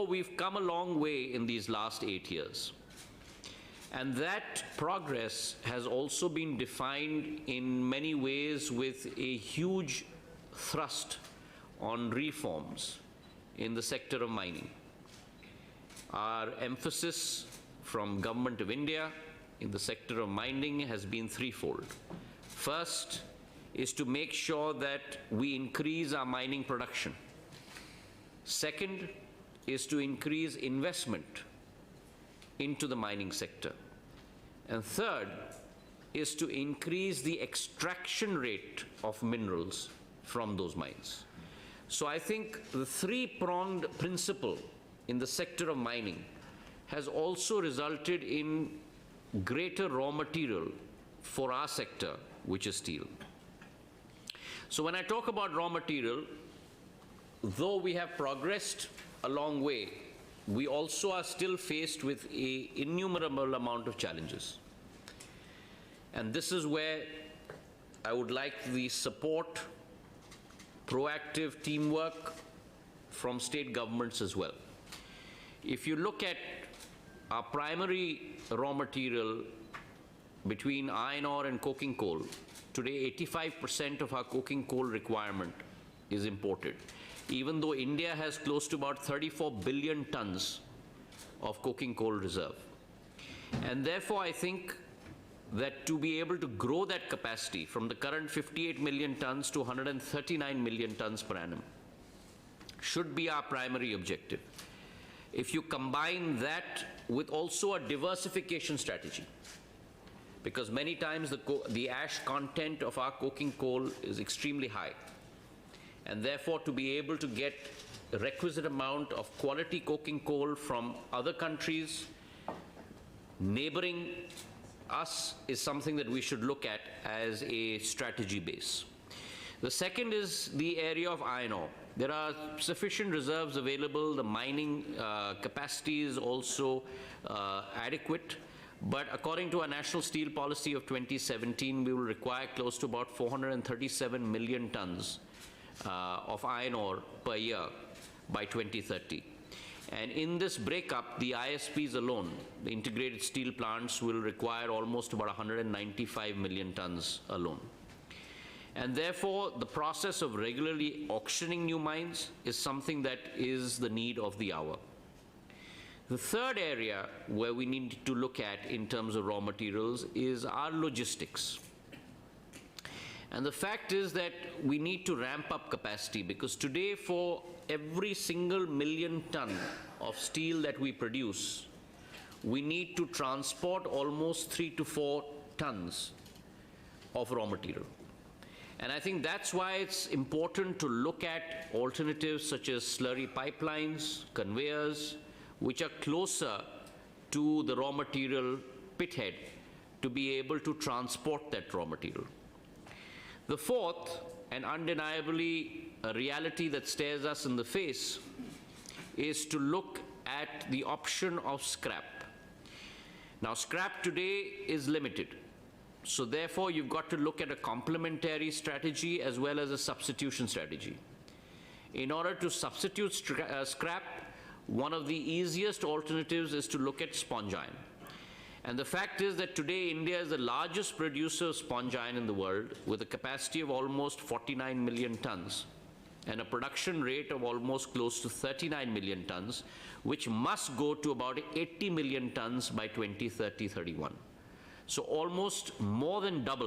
We've come a long way in these last 8 years. And that progress has also been defined in many ways with a huge thrust on reforms in the sector of mining. Our emphasis from Government of India in the sector of mining has been threefold. First is to make sure that we increase our mining production. Second is to increase investment into the mining sector. And third is to increase the extraction rate of minerals from those mines. So I think the three-pronged principle in the sector of mining has also resulted in greater raw material for our sector, which is steel. So when I talk about raw material, though we have progressed a long way, we also are still faced with an innumerable amount of challenges. And this is where I would like the support, proactive teamwork from state governments as well. If you look at our primary raw material between iron ore and coking coal, today 85% of our coking coal requirement is imported, even though India has close to about 34 billion tons of coking coal reserve. And therefore, I think that to be able to grow that capacity from the current 58 million tons to 139 million tons per annum should be our primary objective. If you combine that with also a diversification strategy, because many times the ash content of our coking coal is extremely high, and therefore to be able to get the requisite amount of quality coking coal from other countries neighboring us is something that we should look at as a strategy base. The second is the area of iron ore. There are sufficient reserves available. The mining capacity is also adequate. But according to our National Steel Policy of 2017, we will require close to about 437 million tons of iron ore per year by 2030. And in this breakup, the ISPs alone, the integrated steel plants, will require almost about 195 million tons alone. And therefore, the process of regularly auctioning new mines is something that is the need of the hour. The third area where we need to look at in terms of raw materials is our logistics. And the fact is that we need to ramp up capacity, because today for every single million ton of steel that we produce, we need to transport almost 3 to 4 tons of raw material. And I think that's why it's important to look at alternatives such as slurry pipelines, conveyors, which are closer to the raw material pithead to be able to transport that raw material. The fourth, and undeniably a reality that stares us in the face, is to look at the option of scrap. Now, scrap today is limited. So therefore, you've got to look at a complementary strategy as well as a substitution strategy. In order to substitute scrap, one of the easiest alternatives is to look at sponge iron. And the fact is that today India is the largest producer of sponge iron in the world, with a capacity of almost 49 million tons and a production rate of almost close to 39 million tons, which must go to about 80 million tons by 2030-31. So almost more than double